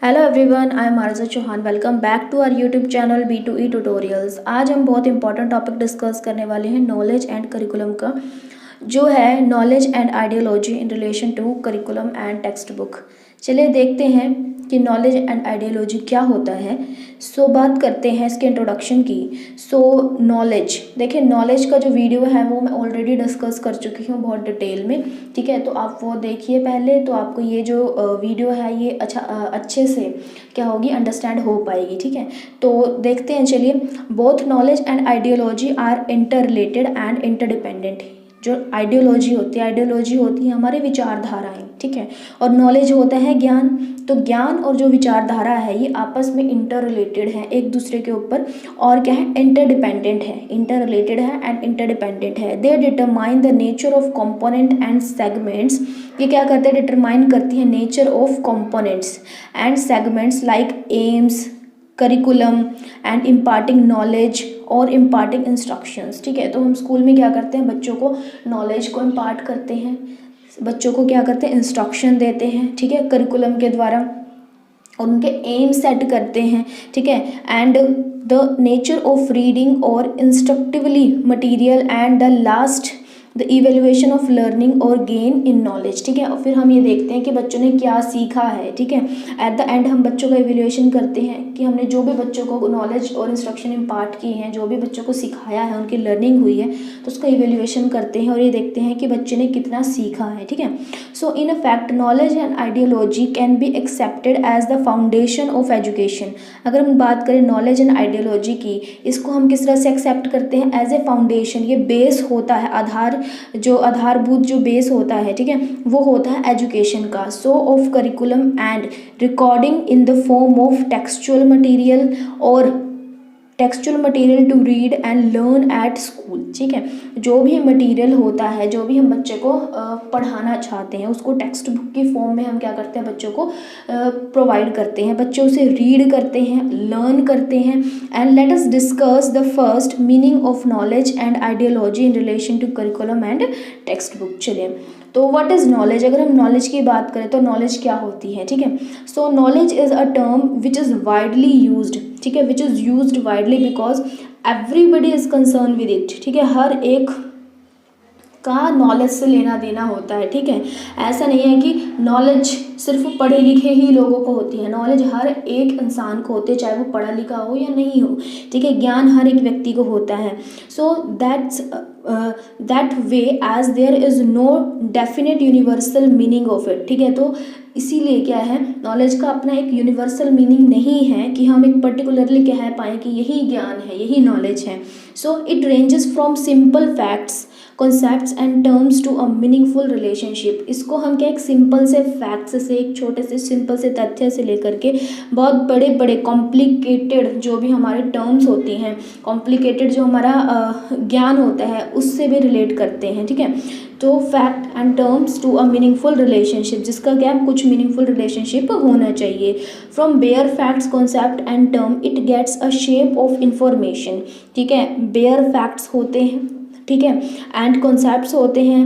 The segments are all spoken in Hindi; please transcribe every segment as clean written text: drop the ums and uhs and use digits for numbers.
Hello everyone, I am Arza Chauhan. Welcome back to our YouTube channel B2E tutorials. आज हम बहुत इंपॉर्टेंट टॉपिक डिस्कस करने वाले हैं नॉलेज एंड करिकुलम का, जो है knowledge and ideology in relation to curriculum and text book. चलिए देखते हैं कि नॉलेज एंड आइडियोलॉजी क्या होता है। बात करते हैं इसके इंट्रोडक्शन की। नॉलेज, देखिए नॉलेज का जो वीडियो है वो मैं ऑलरेडी डिस्कस कर चुकी हूँ बहुत डिटेल में, ठीक है। तो आप वो देखिए पहले, तो आपको ये जो वीडियो है ये अच्छे से क्या होगी, अंडरस्टैंड हो पाएगी, ठीक है। तो देखते हैं, चलिए। Both knowledge and ideology are inter related and interdependent. जो आइडियोलॉजी होती है हमारे विचारधाराएं, ठीक है, और नॉलेज होता है ज्ञान। तो ज्ञान और जो विचारधारा है ये आपस में इंटर रिलेटेड है एक दूसरे के ऊपर, और क्या है, इंटरडिपेंडेंट है, इंटर रिलेटेड है एंड इंटरडिपेंडेंट है। They determine the nature of component and segments. ये क्या करते हैं, डिटरमाइन करती है nature of components and segments like aims, curriculum and imparting knowledge और इम्पार्टिंग इंस्ट्रक्शंस, ठीक है। तो हम स्कूल में क्या करते हैं, बच्चों को नॉलेज को इम्पार्ट करते हैं, बच्चों को क्या करते हैं, इंस्ट्रक्शन देते हैं, ठीक है, करिकुलम के द्वारा, और उनके एम सेट करते हैं, ठीक है। And the nature of reading और instructively material and the last the evaluation of learning और गेन इन नॉलेज, ठीक है। और फिर हम ये देखते हैं कि बच्चों ने क्या सीखा है, ठीक है। एट द एंड हम बच्चों का इवेल्युएशन करते हैं कि हमने जो भी बच्चों को नॉलेज और इंस्ट्रक्शन इम्पार्ट किए हैं, जो भी बच्चों को सिखाया है, उनकी लर्निंग हुई है, तो उसका इवेल्युएशन करते हैं और ये देखते हैं कि बच्चे ने कितना सीखा है, ठीक है। So in fact knowledge and ideology can be accepted as the foundation of education. अगर हम बात करें नॉलेज एंड आइडियोलॉजी की, इसको हम किस तरह से एक्सेप्ट करते हैं, एज ए फाउंडेशन। ये बेस होता है, आधारभूत जो बेस होता है, ठीक है, वो होता है एजुकेशन का। So of curriculum and recording in the form of textual material और textual material to read and learn at school, ठीक है। जो भी मटेरियल होता है, जो भी हम बच्चे को पढ़ाना चाहते हैं, उसको टेक्स्ट बुक की फॉर्म में हम क्या करते हैं, बच्चों को प्रोवाइड करते हैं, बच्चे उसे रीड करते हैं, लर्न करते हैं। And let us discuss the first meaning of knowledge and ideology in relation to curriculum and text book. चलिए, तो व्हाट इज़ नॉलेज। अगर हम नॉलेज की बात करें तो नॉलेज क्या होती है, ठीक है। सो knowledge is a term which is widely used, ठीक है, which is used widely because everybody is concern with it, ठीक है। हर एक का नॉलेज से लेना देना होता है, ठीक है। ऐसा नहीं है कि नॉलेज सिर्फ पढ़े लिखे ही लोगों को होती है, नॉलेज हर एक इंसान को होती है, चाहे वो पढ़ा लिखा हो या नहीं हो, ठीक है। ज्ञान हर एक व्यक्ति को होता है। So that way as there is no definite universal meaning of it, ठीक है। तो इसीलिए क्या है, नॉलेज का अपना एक यूनिवर्सल मीनिंग नहीं है कि हम एक पर्टिकुलरली कह पाएँ कि यही ज्ञान है, यही नॉलेज है। So it ranges from simple facts, concepts and terms to a meaningful relationship. इसको हम क्या, एक सिंपल से फैक्ट्स से, एक छोटे से सिंपल से तथ्य से लेकर के बहुत बड़े बड़े कॉम्प्लिकेटेड जो भी हमारे टर्म्स होती हैं, कॉम्प्लिकेटेड जो हमारा ज्ञान होता है, उससे भी रिलेट करते हैं, ठीक है। तो fact and terms to a meaningful relationship, जिसका क्या, कुछ मीनिंगफुल रिलेशनशिप होना चाहिए। From bare facts, concept and term it gets a shape of information, ठीक है। बेयर फैक्ट्स होते हैं, ठीक है, एंड कॉन्सेप्ट्स होते हैं,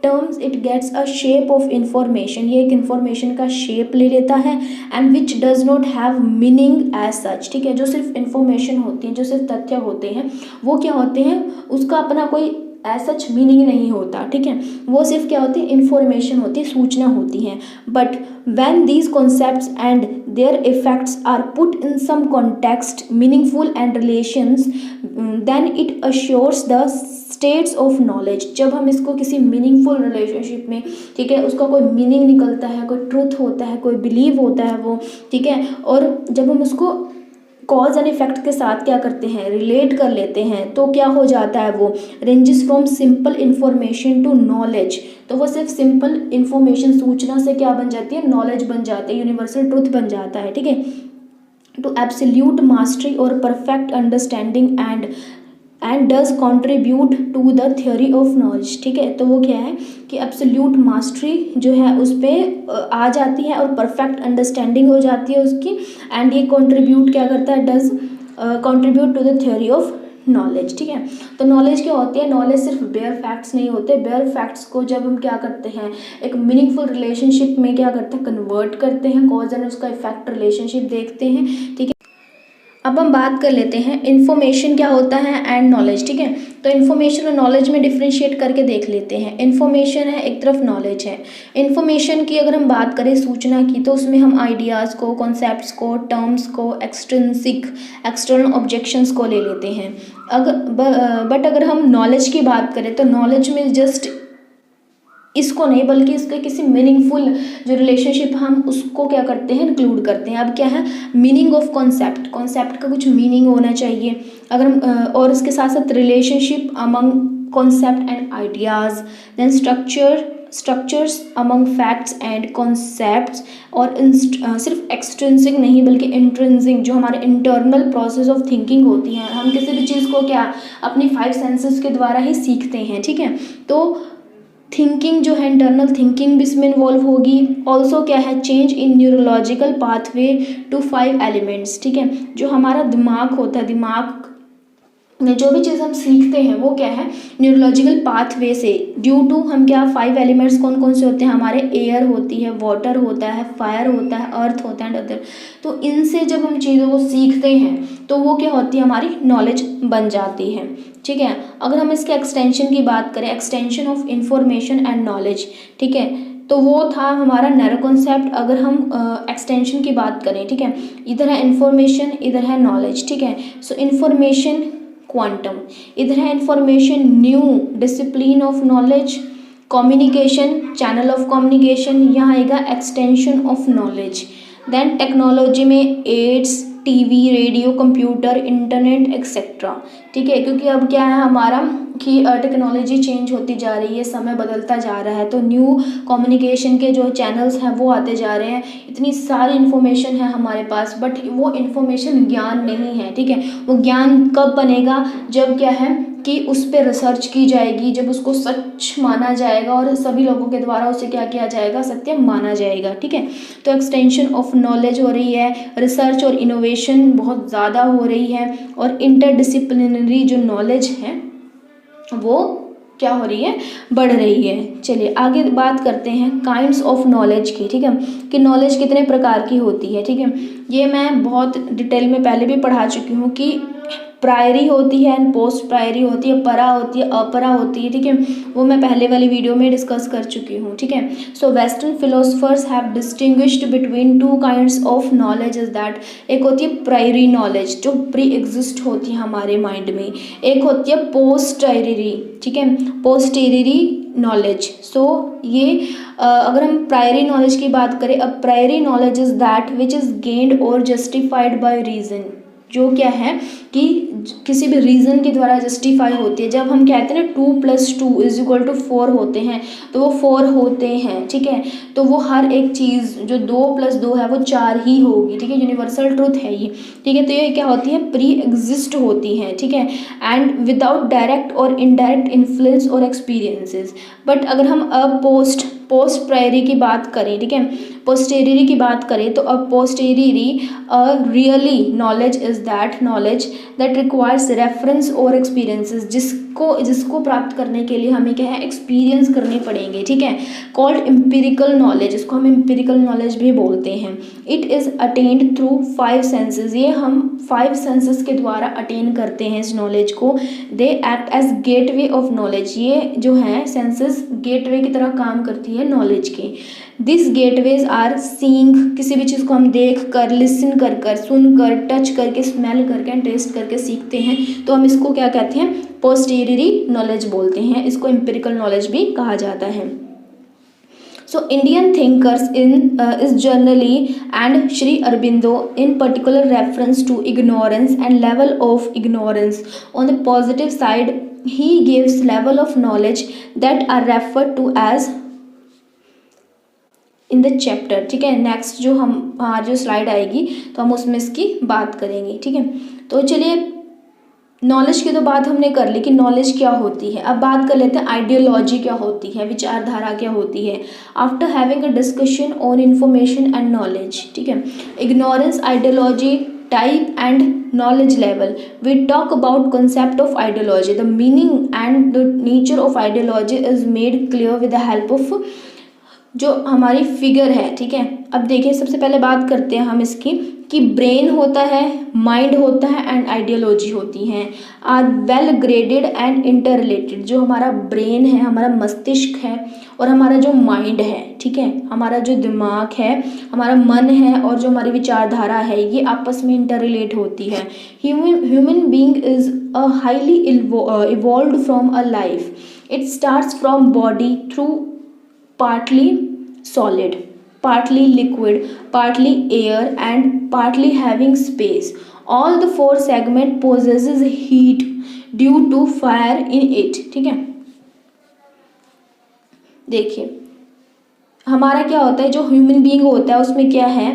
terms it gets a shape of information, ये एक इंफॉर्मेशन का शेप ले लेता है। And which does not have meaning as such, ठीक है। जो सिर्फ इंफॉर्मेशन होती है, जो सिर्फ तथ्य होते हैं, वो क्या होते हैं, उसका अपना कोई एज सच मीनिंग नहीं होता, ठीक है। वो सिर्फ क्या होती है, इंफॉर्मेशन होती है, सूचना होती है। But when these concepts and their effects are put in some context, meaningful and relations, then it assures the states of knowledge। जब हम इसको किसी मीनिंगफुल रिलेशनशिप में, ठीक है, उसका कोई मीनिंग निकलता है, कोई ट्रूथ होता है, कोई बिलीव होता है वो, ठीक है, और जब हम उसको कॉज एंड इफेक्ट के साथ क्या करते हैं, रिलेट कर लेते हैं, तो क्या हो जाता है, वो ranges from simple information to knowledge. तो वो सिर्फ सिंपल इंफॉर्मेशन, सूचना से क्या बन जाती है, नॉलेज बन जाती है, यूनिवर्सल ट्रूथ बन जाता है, ठीक है। टू एब्सोल्यूट मास्टरी और perfect understanding and does contribute to the theory of knowledge, ठीक है। तो वो क्या है कि एब्सोल्यूट मास्टरी जो है उस पर आ जाती है और परफेक्ट अंडरस्टैंडिंग हो जाती है उसकी, एंड ये कॉन्ट्रीब्यूट क्या करता है, does contribute to the theory of knowledge. ठीक है, तो नॉलेज क्या होती है? नॉलेज सिर्फ बेयर फैक्ट्स नहीं होते। बेयर फैक्ट्स को जब हम क्या करते हैं, एक मीनिंगफुल रिलेशनशिप में क्या करते हैं, कन्वर्ट करते हैं, कॉज एंड उसका इफेक्ट रिलेशनशिप देखते हैं। ठीक है, अब हम बात कर लेते हैं इन्फॉर्मेशन क्या होता है एंड नॉलेज। ठीक है, तो इन्फॉर्मेशन और नॉलेज में डिफ्रेंशिएट करके देख लेते हैं। इन्फॉर्मेशन है, एक तरफ नॉलेज है। इन्फॉर्मेशन की अगर हम बात करें, सूचना की, तो उसमें हम आइडियाज़ को, कॉन्सेप्ट्स को, टर्म्स को, एक्सट्रिंसिक एक्सटर्नल ऑब्जेक्शंस को ले लेते हैं। बट अगर हम नॉलेज की बात करें तो नॉलेज में जस्ट इसको नहीं बल्कि इसके किसी मीनिंगफुल जो रिलेशनशिप हम उसको क्या करते हैं, इंक्लूड करते हैं। अब क्या है, मीनिंग ऑफ कॉन्सेप्ट, कॉन्सेप्ट का कुछ मीनिंग होना चाहिए। अगर हम और इसके साथ साथ relationship among concept and ideas, then structures among facts and concepts, और सिर्फ एक्सट्रिंसिक नहीं बल्कि इंट्रिंसिक जो हमारे इंटरनल प्रोसेस ऑफ थिंकिंग होती है। हम किसी भी चीज़ को क्या अपनी 5 सेंसेस के द्वारा ही सीखते हैं। ठीक है, तो थिंकिंग जो है, इंटरनल थिंकिंग भी इसमें इन्वॉल्व होगी। ऑल्सो क्या है, change in neurological pathway to 5 elements. ठीक है, जो हमारा दिमाग होता है, दिमाग में जो भी चीज़ हम सीखते हैं वो क्या है, न्यूरोलॉजिकल पाथवे से, ड्यू टू हम क्या 5 एलिमेंट्स कौन कौन से होते हैं हमारे, एयर होती है, वाटर होता है, फायर होता है, अर्थ होता है एंड अदर। तो इनसे जब हम चीज़ों को सीखते हैं तो वो क्या होती है, हमारी नॉलेज बन जाती है। ठीक है, अगर हम इसके एक्सटेंशन की बात करें, extension of information and knowledge, ठीक है, तो वो था हमारा नैरो कॉन्सेप्ट। अगर हम एक्सटेंशन की बात करें, ठीक है, इधर है इंफॉर्मेशन, इधर है नॉलेज। ठीक है, सो इंफॉर्मेशन क्वांटम, इधर है information new discipline of knowledge, communication channel of communication, यहाँ आएगा extension of knowledge. Then technology में aids, TV, radio, computer, internet etcetera. ठीक है, क्योंकि अब क्या है हमारा कि टेक्नोलॉजी चेंज होती जा रही है, समय बदलता जा रहा है, तो न्यू कम्युनिकेशन के जो चैनल्स हैं वो आते जा रहे हैं। इतनी सारी इन्फॉर्मेशन है हमारे पास, बट वो इन्फॉर्मेशन ज्ञान नहीं है। ठीक है, वो ज्ञान कब बनेगा, जब क्या है कि उस पर रिसर्च की जाएगी, जब उसको सच माना जाएगा और सभी लोगों के द्वारा उसे क्या किया जाएगा, सत्य माना जाएगा। ठीक है, तो एक्सटेंशन ऑफ नॉलेज हो रही है, रिसर्च और इनोवेशन बहुत ज़्यादा हो रही है, और इंटरडिसिप्लिनरी जो नॉलेज है वो क्या हो रही है, बढ़ रही है। चलिए आगे बात करते हैं काइंड्स ऑफ नॉलेज की। ठीक है, कि नॉलेज कितने प्रकार की होती है। ठीक है, ये मैं बहुत डिटेल में पहले भी पढ़ा चुकी हूँ कि प्रायरी होती है एंड पोस्ट प्रायरी होती है, परा होती है, अपरा होती है। ठीक है, वो मैं पहले वाली वीडियो में डिस्कस कर चुकी हूँ। ठीक है, सो western philosophers have distinguished between 2 kinds of knowledge is that, एक होती है प्रायरी नॉलेज जो प्री एग्जिस्ट होती है हमारे माइंड में, एक होती है पोस्टेरियरी। ठीक है, पोस्टेरियरी नॉलेज। सो ये अगर हम प्रायरी नॉलेज की बात करें, अब priori knowledge is that which is gained और जस्टिफाइड बाय रीजन, जो क्या है कि किसी भी रीज़न के द्वारा जस्टिफाई होती है। जब हम कहते हैं ना 2+2=4 होते हैं, तो वो 4 होते हैं। ठीक है, तो वो हर एक चीज़ जो 2+2 है वो 4 ही होगी। ठीक है, यूनिवर्सल ट्रूथ है ये। ठीक है, तो ये क्या होती है, प्री एग्जिस्ट होती है। ठीक है, एंड विदाउट डायरेक्ट और इनडायरेक्ट इन्फ्लुएंस और एक्सपीरियंसेस। बट अगर हम अब पोस्ट प्रायरी की बात करें, ठीक है, पोस्टेरियरी की बात करें, तो अब posteriori really knowledge is that knowledge that requires reference और एक्सपीरियंसेस, जिसको प्राप्त करने के लिए हमें क्या है, एक्सपीरियंस करने पड़ेंगे। ठीक है, कॉल्ड एम्पिरिकल नॉलेज, इसको हम एम्पिरिकल नॉलेज भी बोलते हैं। It is attend through 5 senses, ये हम 5 सेंसेस के द्वारा अटेन करते हैं इस नॉलेज को। They act as gateway of knowledge, ये जो है सेंसेस गेटवे की तरह काम करती है नॉलेज के। दिस गेटवेज आर सीइंग, किसी भी चीज़ को हम देख कर, लिसन कर कर, सुन कर, टच करके, स्मेल करके, टेस्ट करके सीखते हैं, तो हम इसको क्या कहते हैं, पोस्टेरियरी नॉलेज बोलते हैं। इसको एम्पिरिकल नॉलेज भी कहा जाता है। So Indian thinkers is generally and Sri Aurobindo in particular reference to ignorance and level of ignorance. On the positive side, he gives level of knowledge that are referred to as in the chapter. ठीक है, नेक्स्ट जो स्लाइड आएगी तो हम उसमें इसकी बात करेंगे। ठीक है, तो चलिए नॉलेज की तो बात हमने कर ली कि नॉलेज क्या होती है। अब बात कर लेते हैं आइडियोलॉजी क्या होती है, विचारधारा क्या होती है। After having a discussion on information and knowledge, ठीक है, ignorance, ideology type and knowledge level. We talk about concept of ideology. The meaning and the nature of ideology is made clear with the help of जो हमारी फिगर है, ठीक है। अब देखिए सबसे पहले बात करते हैं हम इसकी कि ब्रेन होता है, माइंड होता है एंड आइडियोलॉजी होती हैं, are well graded and inter related. जो हमारा ब्रेन है, हमारा मस्तिष्क है, और हमारा जो माइंड है, ठीक है, हमारा जो दिमाग है, हमारा मन है, और जो हमारी विचारधारा है, ये आपस में इंटर रिलेट होती है। Human being is a highly evolved from a life. It starts from body through partly solid, partly liquid, partly air and partly having space. All the four segment possesses heat due to fire in it, ठीक है। देखिए हमारा क्या होता है, जो ह्यूमन बीइंग होता है उसमें क्या है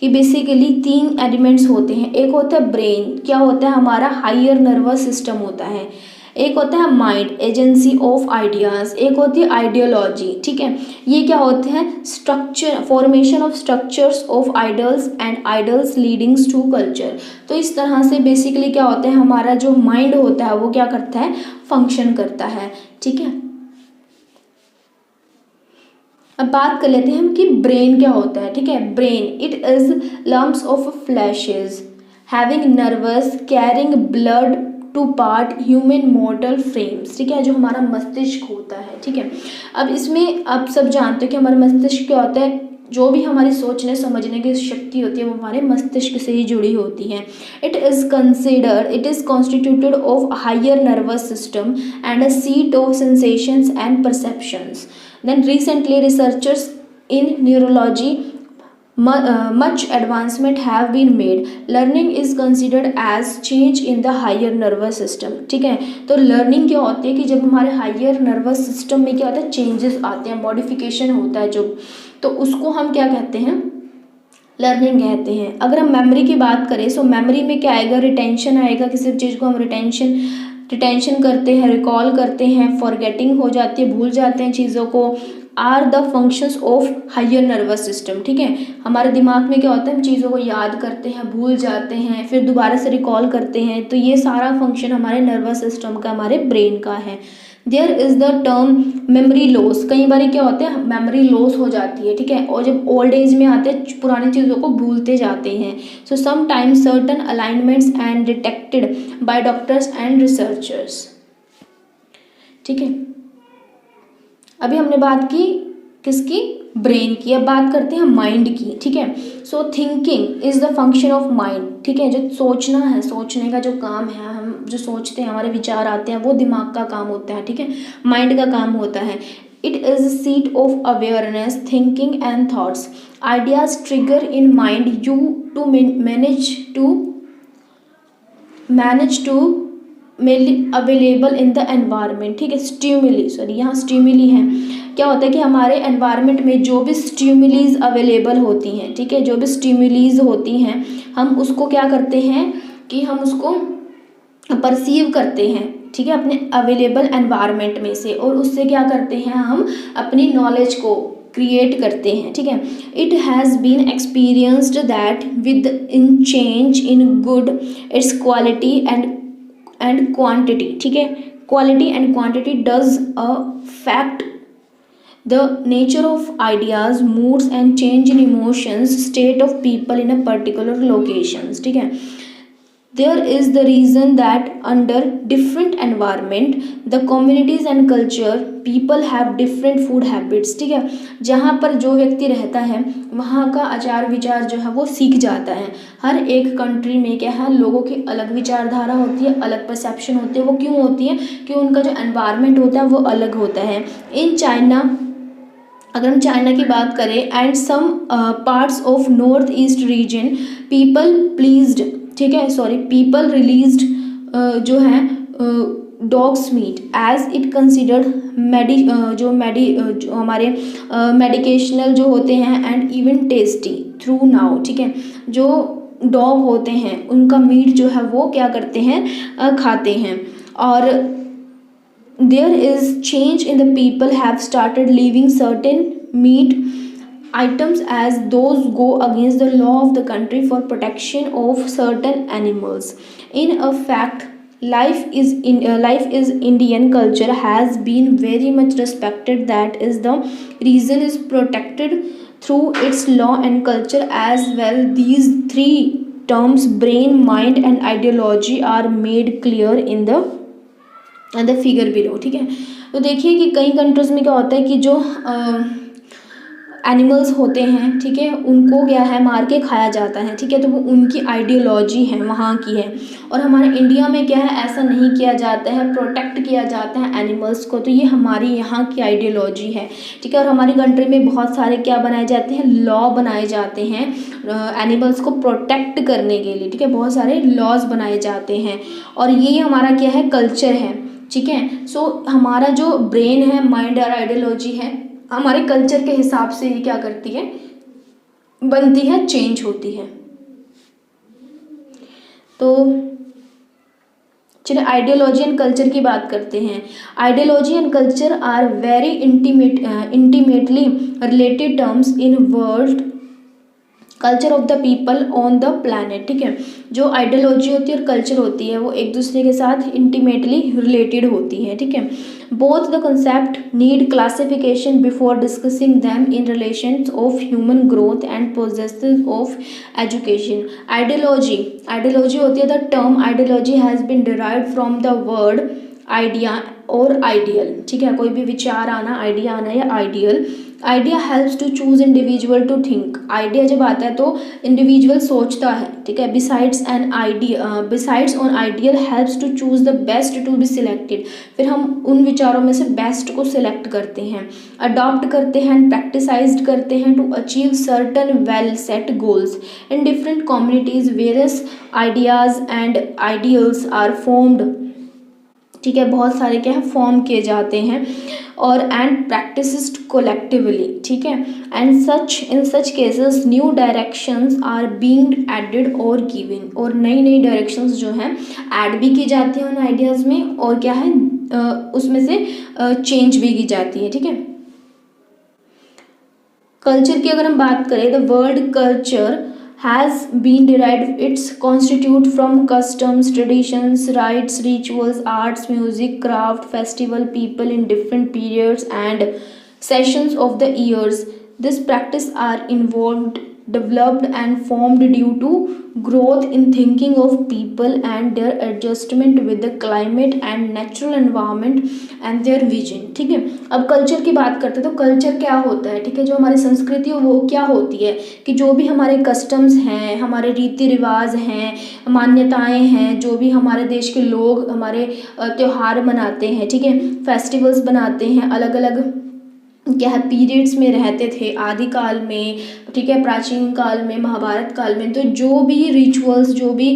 कि बेसिकली 3 एलिमेंट्स होते हैं। एक होता है ब्रेन, क्या होता है हमारा हायर नर्वस सिस्टम होता है। एक होता है माइंड, एजेंसी ऑफ आइडियाज़। एक होती है आइडियोलॉजी, ठीक है। ये क्या होते हैं, structure, formation of structures of ideals and ideals leadings to culture. तो इस तरह से बेसिकली क्या होता है, हमारा जो माइंड होता है वो क्या करता है, फंक्शन करता है, ठीक है। अब बात कर लेते हैं हम कि ब्रेन क्या होता है, ठीक है। Brain it is lumps of flashes having nerves carrying blood to part human mortal frames, ठीक है। जो हमारा मस्तिष्क होता है, ठीक है। अब इसमें आप सब जानते हो कि हमारा मस्तिष्क क्या होता है, जो भी हमारी सोचने समझने की शक्ति होती है वो हमारे मस्तिष्क से ही जुड़ी होती है। It is constituted of higher nervous system and a seat of sensations and perceptions. Then recently researchers in neurology much advancement have been made. Learning is considered as change in the higher nervous system, ठीक है। तो लर्निंग क्या होती है कि जब हमारे हायर नर्वस सिस्टम में क्या होता है, चेंजेस आते हैं, मॉडिफिकेशन होता है जो, तो उसको हम क्या कहते हैं, लर्निंग कहते हैं। अगर हम मेमोरी की बात करें तो मेमोरी में क्या आएगा, रिटेंशन आएगा। किसी चीज़ को हम रिटेंशन करते हैं, रिकॉल करते हैं, फॉरगेटिंग हो जाती है, भूल जाते हैं चीज़ों को, are the functions of higher nervous system, ठीक है। हमारे दिमाग में क्या होता है, हम चीज़ों को याद करते हैं, भूल जाते हैं, फिर दोबारा से रिकॉल करते हैं। तो ये सारा फंक्शन हमारे नर्वस सिस्टम का, हमारे ब्रेन का है। There is the term memory loss. कई बार क्या होता है, मेमोरी लॉस हो जाती है, ठीक है। और जब ओल्ड एज में आते हैं पुरानी चीज़ों को भूलते जाते हैं। So sometimes certain alignments and detected by doctors and researchers, ठीक है। अभी हमने बात की किसकी, ब्रेन की। अब बात करते हैं माइंड की, ठीक है। सो thinking is the function of mind, ठीक है। जो सोचना है, सोचने का जो काम है, हम जो सोचते हैं, हमारे विचार आते हैं, वो दिमाग का काम होता है, ठीक है, माइंड का काम होता है। It is seat of awareness, thinking and thoughts. Ideas trigger in mind you to manage to available in the environment, ठीक है। स्टिमुली, सॉरी यहाँ स्टिमुली है। क्या होता है कि हमारे एनवायरनमेंट में जो भी स्टिमुलीज अवेलेबल होती हैं, ठीक है, जो भी स्टिमुलीज होती हैं, हम उसको क्या करते हैं कि हम उसको परसीव करते हैं, ठीक है, अपने अवेलेबल एनवायरनमेंट में से, और उससे क्या करते हैं, हम अपनी नॉलेज को क्रिएट करते हैं, ठीक है। It has been experienced that with in change in good its quality and quantity, ठीक है, quality and quantity does affect the nature of ideas, moods and change in emotions, state of people in a particular locations, ठीक है। There is the reason that under different environment, the communities and culture, people have different food habits, ठीक है। जहाँ पर जो व्यक्ति रहता है वहाँ का आचार विचार जो है वो सीख जाता है। हर एक कंट्री में क्या है, लोगों की अलग विचारधारा होती है, अलग परसेप्शन होती है। वो क्यों होती है कि उनका जो एनवायरनमेंट होता है वो अलग होता है। इन चाइना, अगर हम चाइना की बात करें, and some parts of north east region, people released जो है dogs meat as it considered जो हमारे मेडिकेशनल जो होते हैं and even tasty through now, ठीक है। जो डॉग होते हैं उनका मीट जो है वो क्या करते हैं, खाते हैं। और there is change in the people have started leaving certain meat items as those go against the law of the country for protection of certain animals. In a fact, life is Indian culture has been very much respected. That is the reason is protected through its law and culture as well. These three terms, brain, mind and ideology, are made clear in the figure below, ठीक है। तो देखिए कि कई कंट्रीज में क्या होता है कि जो एनिमल्स होते हैं, ठीक है, उनको क्या है मार के खाया जाता है, ठीक है, तो वो उनकी आइडियोलॉजी है, वहाँ की है। और हमारे इंडिया में क्या है, ऐसा नहीं किया जाता है, प्रोटेक्ट किया जाता है एनिमल्स को। तो ये हमारी यहाँ की आइडियोलॉजी है, ठीक है। और हमारी कंट्री में बहुत सारे क्या बनाए जाते हैं, लॉ बनाए जाते हैं एनिमल्स को प्रोटेक्ट करने के लिए, ठीक है, बहुत सारे लॉज बनाए जाते हैं। और ये हमारा क्या है, कल्चर है, ठीक है। सो हमारा जो ब्रेन है, माइंड और आइडियोलॉजी है, हमारे कल्चर के हिसाब से ये क्या करती है, बनती है, चेंज होती है। तो चलिए आइडियोलॉजी एंड कल्चर की बात करते हैं। Ideology and culture are very intimately related terms in world culture of the people on the planet, ठीक है। जो आइडियोलॉजी होती है और कल्चर होती है वो एक दूसरे के साथ इंटीमेटली रिलेटेड होती है, ठीक है। Both the concept need classification before discussing them in relations of human growth and processes of education. Ideology होती है, the term ideology has been derived from the word idea और आइडियल, ठीक है, कोई भी विचार आना, आइडिया आना या ideal. Idea helps to choose individual to think. Idea जब आता है तो इंडिविजुअल सोचता है, ठीक है। Besides on ideal helps to choose the best to be selected. फिर हम उन विचारों में से बेस्ट को सिलेक्ट करते हैं, अडॉप्ट करते हैं, प्रैक्टिसाइज करते हैं to achieve certain well set goals. In different communities various ideas and ideals are formed, ठीक है, बहुत सारे क्या है फॉर्म किए जाते हैं और एंड प्रैक्टिस्ड कोलेक्टिवली, ठीक है। And in such cases new directions are being added और गिवन। और नई डायरेक्शंस जो हैं ऐड भी की जाती हैं उन आइडियाज़ में, और क्या है उसमें से चेंज भी की जाती है, ठीक है। कल्चर की अगर हम बात करें, the word culture has been derived, its constitute from customs, traditions, rites, rituals, arts, music, craft, festival, people in different periods and sessions of the years. This practice are involved, developed and formed due to growth in thinking of people and their adjustment with the climate and natural environment and their vision, ठीक है। अब कल्चर की बात करते हैं तो कल्चर क्या होता है, ठीक है, जो हमारी संस्कृति वो क्या होती है कि जो भी हमारे कस्टम्स हैं, हमारे रीति रिवाज हैं, मान्यताएं हैं, जो भी हमारे देश के लोग हमारे त्यौहार मनाते हैं, ठीक है, फेस्टिवल्स बनाते हैं, अलग अलग क्या है पीरियड्स में रहते थे आदिकाल में, ठीक है, प्राचीन काल में, महाभारत काल में। तो जो भी रिचुअल्स, जो भी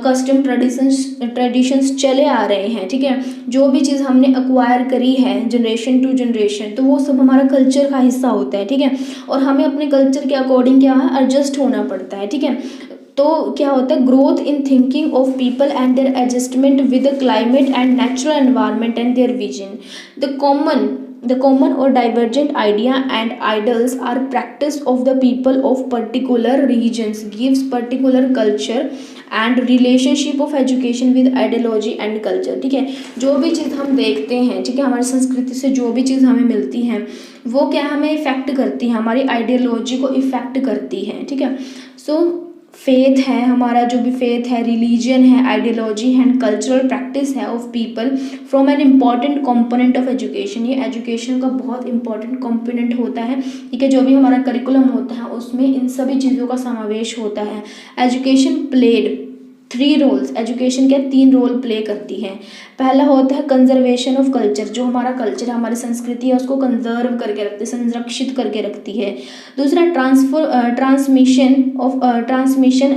कस्टम ट्रेडिशंस चले आ रहे हैं, ठीक है, जो भी चीज़ हमने एक्वायर करी है जनरेशन टू जनरेशन, तो वो सब हमारा कल्चर का हिस्सा होता है, ठीक है। और हमें अपने कल्चर के अकॉर्डिंग क्या है एडजस्ट होना पड़ता है, ठीक है। तो क्या होता है, growth in thinking of people and their adjustment with the climate and natural environment and their vision. The common or divergent idea and ideals are practice of the people of particular regions, gives particular culture and relationship of education with ideology and culture, ठीक है। जो भी चीज़ हम देखते हैं, ठीक है, हमारी संस्कृति से जो भी चीज़ हमें मिलती है वो क्या हमें इफ़ेक्ट करती है, हमारी आइडियोलॉजी को इफ़ेक्ट करती है, ठीक है। सो फेथ है, हमारा जो भी फेथ है, रिलीजन है, आइडियोलॉजी है एंड कल्चरल प्रैक्टिस है of people from an important component of education. ये एजुकेशन का बहुत इंपॉर्टेंट कंपोनेंट होता है, ठीक है। जो भी हमारा करिकुलम होता है उसमें इन सभी चीज़ों का समावेश होता है। एजुकेशन प्लेड 3 रोल्स, एजुकेशन क्या 3 रोल प्ले करती है। पहला होता है कंजर्वेशन ऑफ कल्चर, जो हमारा कल्चर है, हमारी संस्कृति है, उसको कंजर्व करके रखती है, संरक्षित करके रखती है। दूसरा transmission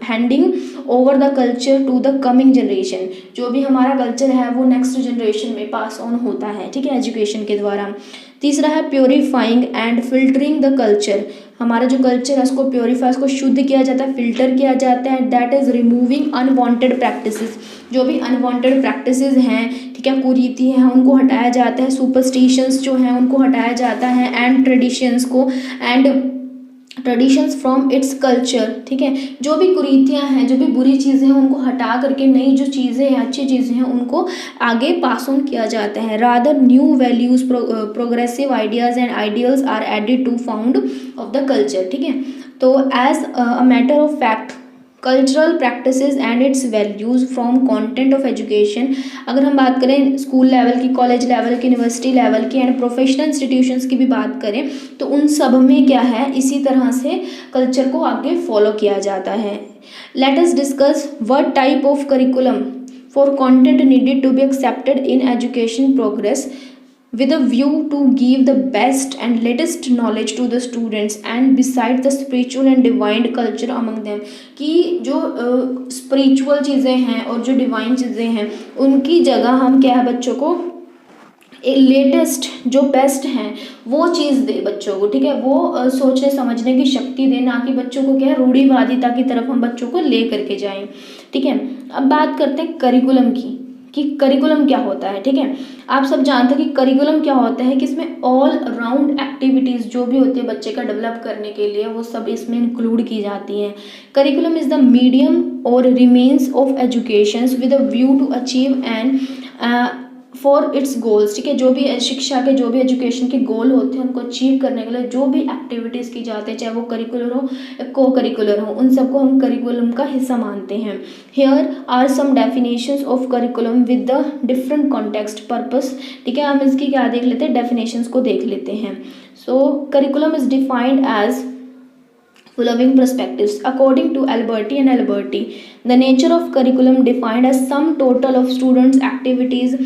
handing over the culture to the coming generation, जो भी हमारा कल्चर है वो नेक्स्ट जनरेशन में पास ऑन होता है, ठीक है, एजुकेशन के द्वारा। तीसरा है purifying and filtering the culture, हमारा जो कल्चर है उसको प्योरीफाई, उसको शुद्ध किया जाता है, फिल्टर किया जाता है। That is removing unwanted practices, जो भी अनवांटेड प्रैक्टिसेस हैं, ठीक है, कुरीति हैं, उनको हटाया जाता है। सुपरस्टिशंस जो हैं उनको हटाया जाता है, एंड ट्रेडिशंस को, and traditions from its culture, ठीक है। जो भी कुरीतियाँ हैं, जो भी बुरी चीज़ें हैं, उनको हटा करके नई जो चीज़ें हैं, अच्छी चीज़ें हैं, उनको आगे पास ऑन किया जाता है। Rather new values, progressive ideas and ideals are added to found of the culture, ठीक है। तो as a matter of fact, cultural practices and its values from content of education, अगर हम बात करें स्कूल लेवल की, कॉलेज लेवल की, यूनिवर्सिटी लेवल की एंड प्रोफेशनल इंस्टीट्यूशंस की भी बात करें, तो उन सब में क्या है, इसी तरह से कल्चर को आगे फॉलो किया जाता है। Let us discuss what type of curriculum for content needed to be accepted in education progress with a view to give the best and latest knowledge to the students and beside the spiritual and divine culture among them, कि जो स्पिरिचुअल चीज़ें हैं और जो डिवाइन चीज़ें हैं उनकी जगह हम क्या है बच्चों को लेटेस्ट जो बेस्ट हैं वो चीज़ दे बच्चों को, ठीक है। वो सोचने समझने की शक्ति दे, ना कि बच्चों को क्या है रूढ़िवादिता की तरफ हम बच्चों को ले करके जाएं, ठीक है। अब बात करते हैं करिकुलम की, कि करिकुलम क्या होता है, ठीक है। आप सब जानते हैं कि करिकुलम क्या होता है, कि इसमें ऑल राउंड एक्टिविटीज़ जो भी होती है बच्चे का डेवलप करने के लिए, वो सब इसमें इंक्लूड की जाती हैं। करिकुलम इज़ द मीडियम और remains of education with a view to achieve end for its goals, ठीक है। जो भी शिक्षा के, जो भी एजुकेशन के गोल होते हैं, उनको अचीव करने के लिए जो भी एक्टिविटीज़ की जाती है, चाहे वो करिकुलर हो या को करिकुलर हो, उन सबको हम करिकुलम का हिस्सा मानते हैं। Here are some definitions of curriculum with the different context purpose, ठीक है। हम इसकी क्या देख लेते हैं, डेफिनेशंस को देख लेते हैं। So curriculum is defined as following perspectives according to Alberti and Alberti. The nature of curriculum defined as sum total of students activities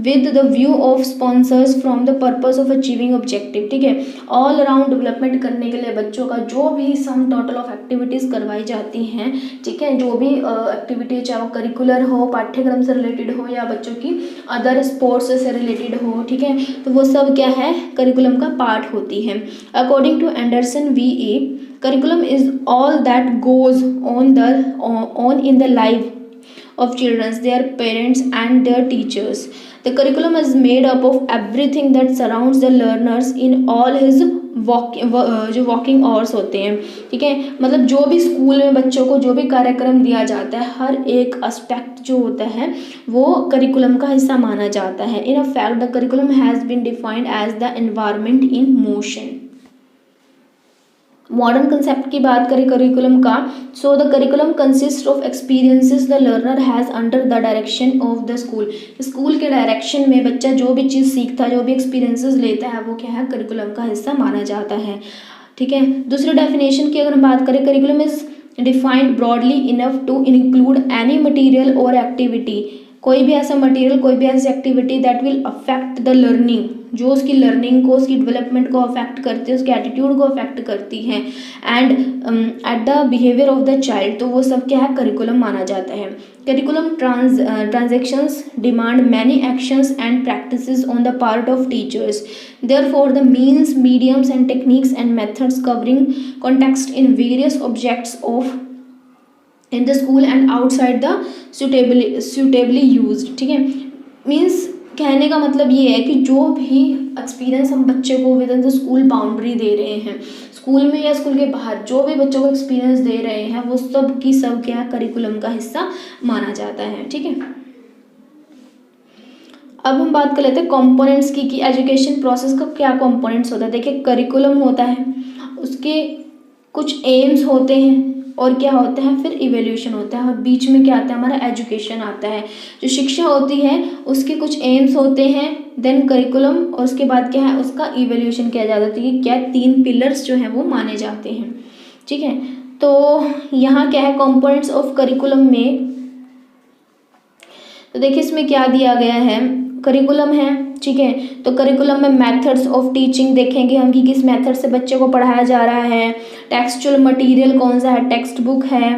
with the view of sponsors from the purpose of achieving objective, ठीक है। ऑल अराउंड डेवलपमेंट करने के लिए बच्चों का जो भी सम टोटल ऑफ एक्टिविटीज़ करवाई जाती हैं, ठीक है, जो भी एक्टिविटी चाहे वो करिकुलर हो, पाठ्यक्रम से रिलेटेड हो या बच्चों की अदर स्पोर्ट्स से रिलेटेड हो, ठीक है, तो वो सब क्या है करिकुलम का पार्ट होती है। According to Anderson V A. curriculum is all that goes on in the life of children, their parents and their teachers. The curriculum is made up of everything that surrounds the learners in all his जो वॉकिंग आवर्स होते हैं, ठीक है। मतलब जो भी स्कूल में बच्चों को जो भी कार्यक्रम दिया जाता है, हर एक एस्पेक्ट जो होता है वो करिकुलम का हिस्सा माना जाता है। In a fact the curriculum has been defined as the environment in motion. Modern concept की बात करें करिकुलम का, so the curriculum consist of experiences the learner has under the direction of the school. School के डायरेक्शन में बच्चा जो भी चीज़ सीखता है, जो भी एक्सपीरियंसेस लेता है, वो क्या है करिकुलम का हिस्सा माना जाता है, ठीक है। दूसरी डेफिनेशन की अगर हम बात करें, curriculum is defined broadly enough to include any material और एक्टिविटी, कोई भी ऐसा मटेरियल, कोई भी ऐसी activity that will affect the learning, जो उसकी लर्निंग को, उसकी डेवलपमेंट को अफेक्ट करती है, उसके एटीट्यूड को अफेक्ट करती हैं, and at the behaviour of the child, तो वो सब क्या है करिकुलम माना जाता है। Curriculum transactions demand many actions and practices on the part of teachers, therefore the means, mediums and techniques and methods covering context in various objects of in the school and outside the suitably used, ठीक है। मीन्स कहने का मतलब ये है कि जो भी एक्सपीरियंस हम बच्चे को within the school boundary दे रहे हैं, स्कूल में या स्कूल के बाहर जो भी बच्चों को एक्सपीरियंस दे रहे हैं, वो सब की सब क्या करिकुलम का हिस्सा माना जाता है, ठीक है। अब हम बात कर लेते हैं कंपोनेंट्स की, कि एजुकेशन प्रोसेस का क्या कंपोनेंट्स होता है। देखिए करिकुलम होता है, उसके कुछ एम्स होते हैं और क्या होता है फिर इवैल्यूएशन होता है, और बीच में क्या आता है हमारा एजुकेशन आता है। जो शिक्षा होती है उसके कुछ एम्स होते हैं, देन करिकुलम, और उसके बाद क्या है उसका इवैल्यूएशन किया जाता है, तो ये क्या 3 पिलर्स जो हैं वो माने जाते हैं, ठीक है। तो यहाँ क्या है कंपोनेंट्स ऑफ करिकुलम में, तो देखिए इसमें क्या दिया गया है, करिकुलम है, ठीक है। तो करिकुलम में मेथड्स ऑफ टीचिंग देखेंगे हम कि किस मेथड से बच्चे को पढ़ाया जा रहा है। टेक्सचुअल मटेरियल कौन सा है, टेक्स्ट बुक है,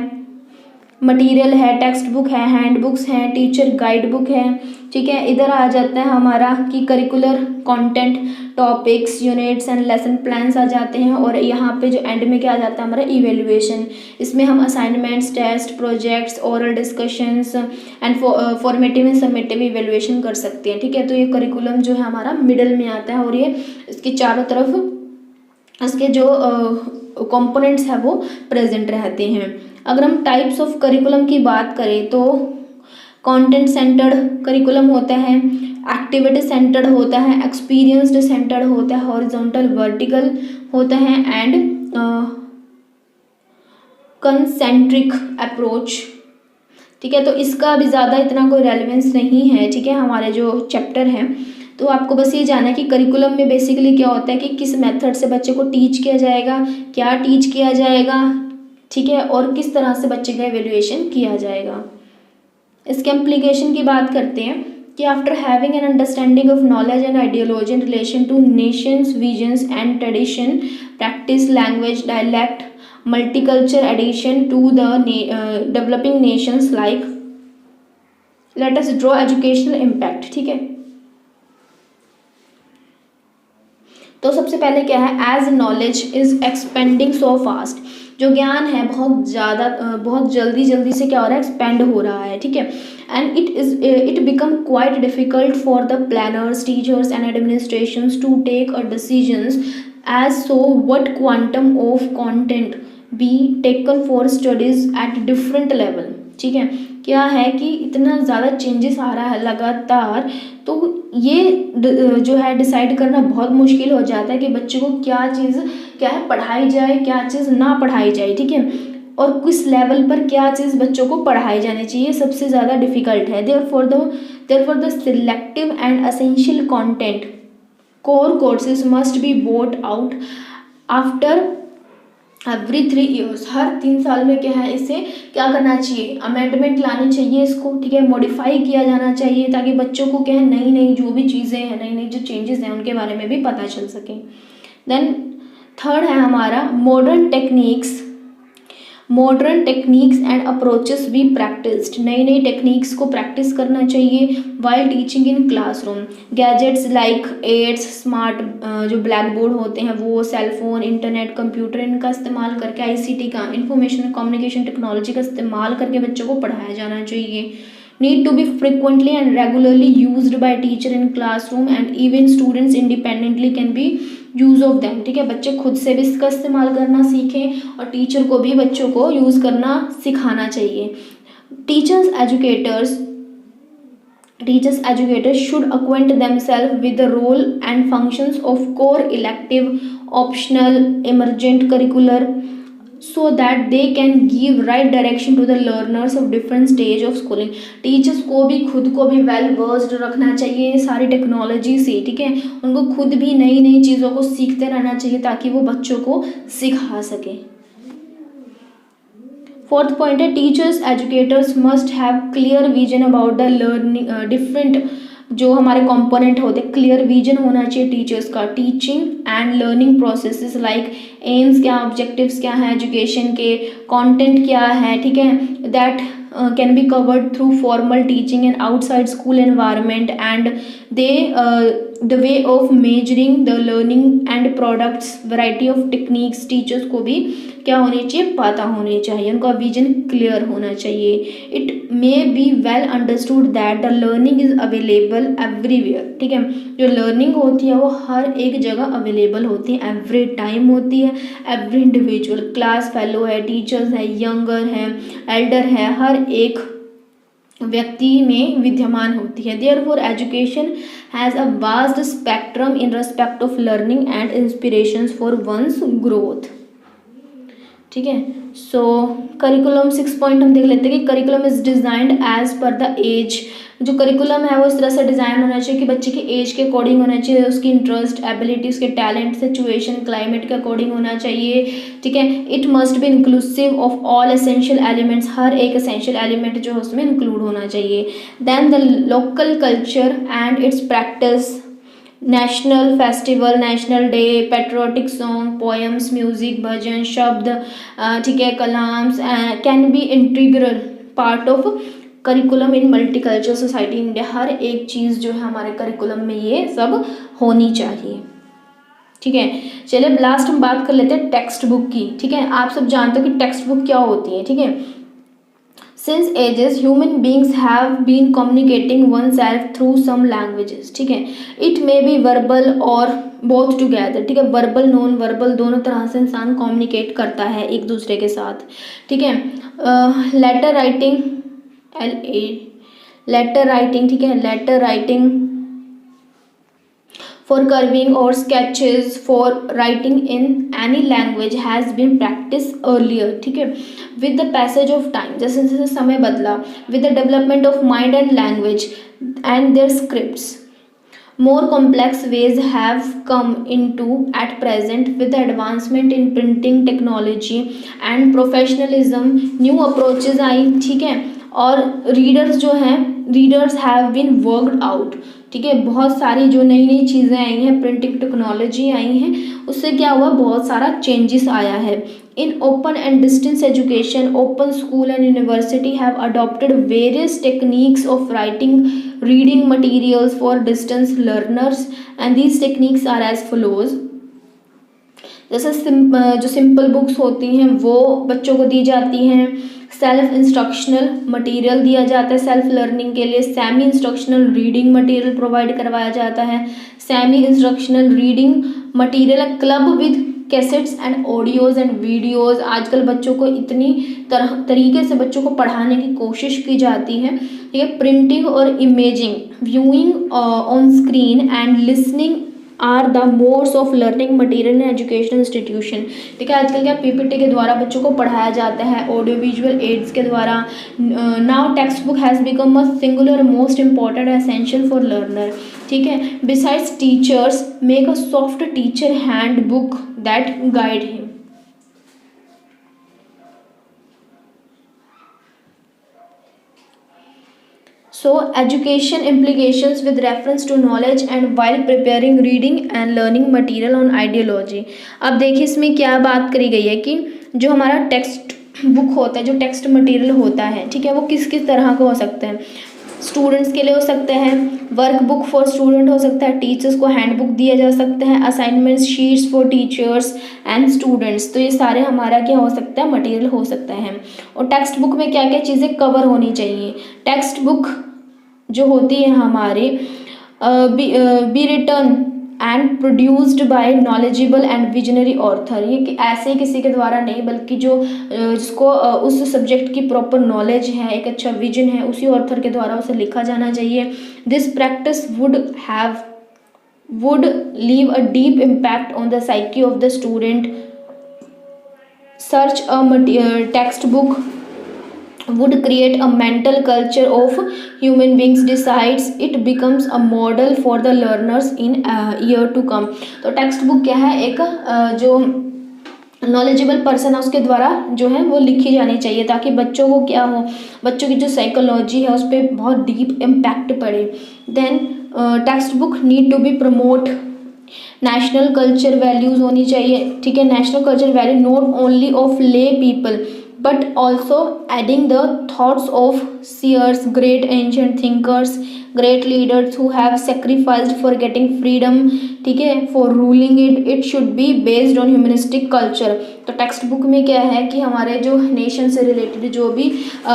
मटेरियल है, टेक्स्ट बुक है, हैंड बुक्स हैं, टीचर गाइड बुक है, ठीक है। इधर आ जाता है हमारा कि curricular content, topics, units and lesson plans आ जाते हैं। और यहाँ पे जो एंड में क्या आ जाता है हमारा इवेल्युएशन। इसमें हम assignments, test, projects, oral discussions and formative and summative evaluation कर सकते हैं। ठीक है, तो ये करिकुलम जो है हमारा मिडल में आता है और ये इसके चारों तरफ इसके जो कंपोनेंट्स है वो प्रेजेंट रहते हैं। अगर हम टाइप्स ऑफ करिकुलम की बात करें तो कंटेंट सेंटर्ड करिकुलम होता है, एक्टिविटी सेंटर्ड होता है, एक्सपीरियंस्ड सेंटर्ड होता है, हॉरिजॉन्टल वर्टिकल होता है एंड कंसेंट्रिक अप्रोच। ठीक है, तो इसका भी ज़्यादा इतना कोई रेलेवेंस नहीं है। ठीक है, हमारे जो चैप्टर हैं तो आपको बस ये जानना है कि करिकुलम में बेसिकली क्या होता है कि किस मेथड से बच्चे को टीच किया जाएगा, क्या टीच किया जाएगा, ठीक है, और किस तरह से बच्चे का एवेल्युएशन किया जाएगा। इसके इम्प्लीकेशन की बात करते हैं कि after having an understanding of knowledge and ideology in relation to nations, visions and tradition, practice, language, dialect, multiculture addition to the developing nations like, let us draw educational impact. ठीक है, तो सबसे पहले क्या है, as knowledge is expanding so fast, जो ज्ञान है बहुत जल्दी से क्या हो रहा है, एक्सपेंड हो रहा है। ठीक है, and it become quite difficult for the planners, teachers and administrations to take a decisions as so what quantum of content be taken for studies at different level. ठीक है, क्या है कि इतना ज़्यादा चेंजेस आ रहा है लगातार, तो ये जो है डिसाइड करना बहुत मुश्किल हो जाता है कि बच्चे को क्या चीज़ क्या है पढ़ाई जाए, क्या चीज़ ना पढ़ाई जाए। ठीक है, और किस लेवल पर क्या चीज़ बच्चों को पढ़ाई जानी चाहिए, सबसे ज़्यादा डिफ़िकल्ट है। Therefore the selective and essential content core courses must be boat out after every 3 years। हर 3 साल में क्या है, इसे क्या करना चाहिए, अमेंडमेंट लानी चाहिए इसको। ठीक है, मॉडिफाई किया जाना चाहिए ताकि बच्चों को क्या है नई जो भी चीज़ें हैं, नई जो चेंजेस हैं उनके बारे में भी पता चल सके। देन थर्ड है हमारा modern techniques and approaches be practised. नई टेक्निक्स को प्रैक्टिस करना चाहिए while teaching in classroom. Gadgets like aids, smart जो ब्लैक बोर्ड होते हैं वो, सेलफोन, इंटरनेट, कंप्यूटर, इनका इस्तेमाल करके, ICT का, इंफॉर्मेशन कम्युनिकेशन टेक्नोलॉजी का इस्तेमाल करके बच्चों को पढ़ाया जाना चाहिए। Need to be frequently and regularly used by teacher in classroom and even students independently can be use of them. ठीक है, बच्चे खुद से भी इसका इस्तेमाल करना सीखें और टीचर को भी बच्चों को यूज़ करना सिखाना चाहिए। Teachers educators should acquaint themselves with the role and functions of core, elective, optional, emergent curricular so that they can give right direction to the learners of different stage of schooling। Teachers को भी खुद को भी वेल वर्स्ड रखना चाहिए सारी टेक्नोलॉजी से। ठीक है, उनको खुद भी नई चीज़ों को सीखते रहना चाहिए ताकि वो बच्चों को सिखा सके। फोर्थ पॉइंट है, teachers educators must have clear vision about the learning, different जो हमारे कंपोनेंट होते हैं, क्लियर विजन होना चाहिए टीचर्स का। Teaching and learning processes like AIIMS क्या, ऑब्जेक्टिव्स क्या है एजुकेशन के, कंटेंट क्या है। ठीक है, that can be covered through formal teaching and outside school environment and the way of measuring the learning and products, variety of techniques. Teachers को भी क्या होनी चाहिए, पता होनी चाहिए, उनका विजन क्लियर होना चाहिए। It may be well understood that the learning is available everywhere. ठीक है, जो लर्निंग होती है वो हर एक जगह अवेलेबल होती है, एवरी टाइम होती है। एवरी इंडिविजुअल, क्लास फेलो है, टीचर्स है, यंगर है, एल्डर है, हर एक व्यक्ति में विद्यमान होती है। Therefore education has a vast spectrum in respect of learning and inspirations for one's growth. ठीक है, सो करिकुलम 6 पॉइंट हम देख लेते हैं कि curriculum is designed as per the age. जो करिकुलम है वो इस तरह से डिज़ाइन होना चाहिए कि बच्चे की एज के अकॉर्डिंग होना चाहिए, उसकी इंटरेस्ट, एबिलिटी, उसके टैलेंट, सिचुएशन, क्लाइमेट के अकॉर्डिंग होना चाहिए। ठीक है, it must be inclusive of all essential elements, हर एक एसेंशियल एलिमेंट जो है उसमें इंक्लूड होना चाहिए। Then the local culture and its practice, national festival, national day, patriotic song, poems, music, bhajan, shabad, ठीक है, कलाम्स can be integral part of curriculum in multicultural society India. हर एक चीज़ जो है हमारे करिकुलम में ये सब होनी चाहिए। ठीक है। चलिए लास्ट हम बात कर लेते हैं टेक्स्ट बुक की। ठीक है, आप सब जानते हो कि टेक्स्ट बुक क्या होती है। ठीक है, since ages human beings have been communicating one self through some languages. ठीक है, इट मे बी वर्बल और बोथ टुगेदर। ठीक है, वर्बल नॉन वर्बल दोनों तरह से इंसान कम्युनिकेट करता है एक दूसरे के साथ। ठीक है, letter writing, LA letter writing. ठीक है, letter writing for curving or sketches for writing in any language has been practiced earlier. ठीक है, with the passage of time, जैसे जैसे समय बदला, with the development of mind and language and their scripts, more complex ways have come into at present with the advancement in printing technology and professionalism, new approaches आई। ठीक है, और रीडर्स जो हैं, readers have been worked out. ठीक है, बहुत सारी जो नई नई चीज़ें आई हैं, प्रिंटिंग टेक्नोलॉजी आई हैं, उससे क्या हुआ, बहुत सारा चेंजेस आया है। In open and distance education, open school and university have adopted various techniques of writing reading materials for distance learners and these techniques are as follows. जैसे जो सिंपल बुक्स होती हैं वो बच्चों को दी जाती हैं, सेल्फ इंस्ट्रक्शनल मटेरियल दिया जाता है सेल्फ लर्निंग के लिए, semi instructional reading material provide करवाया जाता है, semi instructional reading material club with cassettes and audios and videos. आजकल बच्चों को इतनी तरीके से बच्चों को पढ़ाने की कोशिश की जाती है। ठीक है, प्रिंटिंग और imaging, viewing on screen and listening are the modes of learning material in educational institution. ठीक है, आजकल क्या PPT के द्वारा बच्चों को पढ़ाया जाता है, ऑडियो विजुअल एड्स के द्वारा। Now text book has become a singular most important essential for learner. ठीक है, besides teachers make a soft teacher hand book that guide him. So education implications with reference to knowledge and while preparing reading and learning material on ideology। अब देखिए इसमें क्या बात करी गई है कि जो हमारा टेक्स्ट बुक होता है, जो टेक्स्ट मटेरियल होता है, ठीक है, वो किस किस तरह का हो सकता है। स्टूडेंट्स के लिए हो सकते हैं, वर्क बुक फॉर स्टूडेंट हो सकता है, टीचर्स को हैंड बुक दिया जा सकता है, assignment sheets for teachers and students. तो ये सारे हमारा क्या हो सकता है, मटेरियल हो सकता है। और टेक्स्ट बुक में क्या क्या चीज़ें कवर होनी चाहिए। टेक्स्ट बुक जो होती है हमारे be written and produced by knowledgeable and visionary author. ये ऐसे किसी के द्वारा नहीं, बल्कि जो जिसको उस सब्जेक्ट की प्रॉपर नॉलेज है, एक अच्छा विजन है, उसी ऑथर के द्वारा उसे लिखा जाना चाहिए। This practice would leave a deep impact on the psyche of the student. Such a text book would create a mental culture of human beings, decides it becomes a model for the learners in year to come। तो टेक्स्ट बुक क्या है, एक जो नॉलेजेबल पर्सन है उसके द्वारा जो है वो लिखी जानी चाहिए, ताकि बच्चों को क्या हो, बच्चों की जो साइकोलॉजी है उस पर बहुत डीप इम्पैक्ट पड़े। Then textbook need to be promote national culture values होनी चाहिए। ठीक है, national culture value not only of lay people but also adding the thoughts of seers, great ancient thinkers, great leaders who have sacrificed for getting freedom। ठीक है, for ruling it should be based on humanistic culture। तो टेक्स्ट बुक में क्या है कि हमारे जो नेशन से रिलेटेड जो भी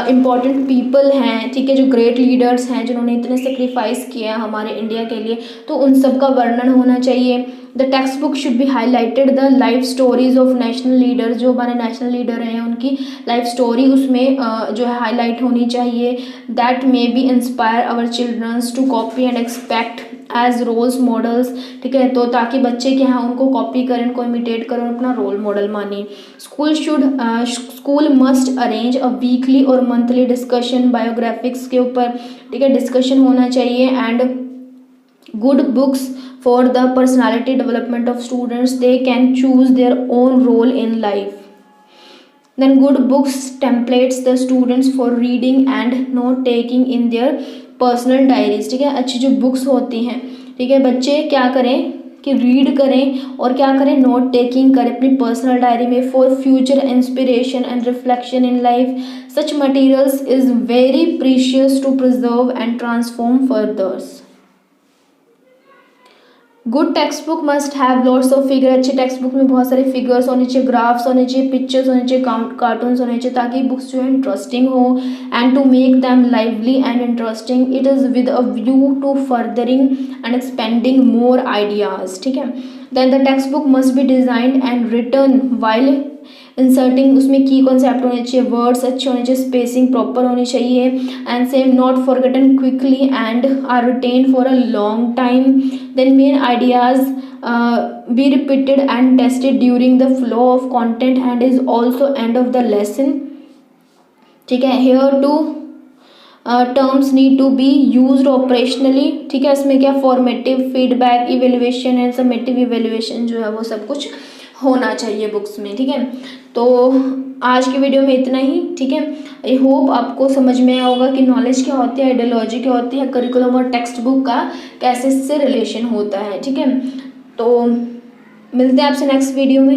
इम्पोर्टेंट पीपल हैं, ठीक है, जो ग्रेट लीडर्स हैं जिन्होंने इतने सेक्रीफाइस किया हमारे इंडिया के लिए, तो उन सब का वर्णन होना चाहिए। The text book should be highlighted the life stories of national leaders, जो हमारे नेशनल लीडर हैं उनकी लाइफ स्टोरी उसमें जो है हाईलाइट होनी चाहिए। That may be inspire our childrens to copy and expect as roles models. ठीक है, तो ताकि बच्चे क्या हैं उनको कॉपी करें, उनको इमिटेट करें, अपना रोल मॉडल मानिए। School must arrange a weekly और मंथली डिस्कशन बायोग्राफिक्स के ऊपर, ठीक है, डिस्कशन होना चाहिए। And good books for the personality development of students, they can choose their own role in life। then good books templates the students for reading and note taking in their personal diaries। ठीक है, अच्छी जो बुक्स होती हैं, ठीक है, बच्चे क्या करें कि रीड करें और क्या करें, नोट टेकिंग करें अपनी पर्सनल डायरी में, for future inspiration and reflection in life. Such materials is very precious to preserve and transform furthers. Good textbook must have lots of figure, अच्छे टेक्स्ट बुक में बहुत सारे फिगर्स होने चाहिए, ग्राफ्स होने चाहिए, पिक्चर्स होने चाहिए, कार्टून्स होने चाहिए, ताकि बुक्स जो है इंटरेस्टिंग हो and to make them lively and interesting it is with a view to furthering and expanding more ideas, ठीक है। Then the textbook must be designed and written while inserting, उसमें की कॉन्सेप्ट होने चाहिए, वर्ड्स अच्छे होने चाहिए, स्पेसिंग प्रॉपर होनी चाहिए, and same not forgotten quickly and are retain for a long time. Then main ideas be repeated and tested during the flow of content and is also end of the lesson, ठीक है। here to terms need to be used operationally, ठीक है। इसमें क्या formative feedback evaluation and summative evaluation जो है वो सब कुछ होना चाहिए बुक्स में, ठीक है। तो आज की वीडियो में इतना ही, ठीक है। आई होप आपको समझ में आया होगा कि नॉलेज क्या होती है, आइडियोलॉजी क्या होती है, करिकुलम और टेक्स्ट बुक का कैसे इससे रिलेशन होता है, ठीक है। तो मिलते हैं आपसे नेक्स्ट वीडियो में।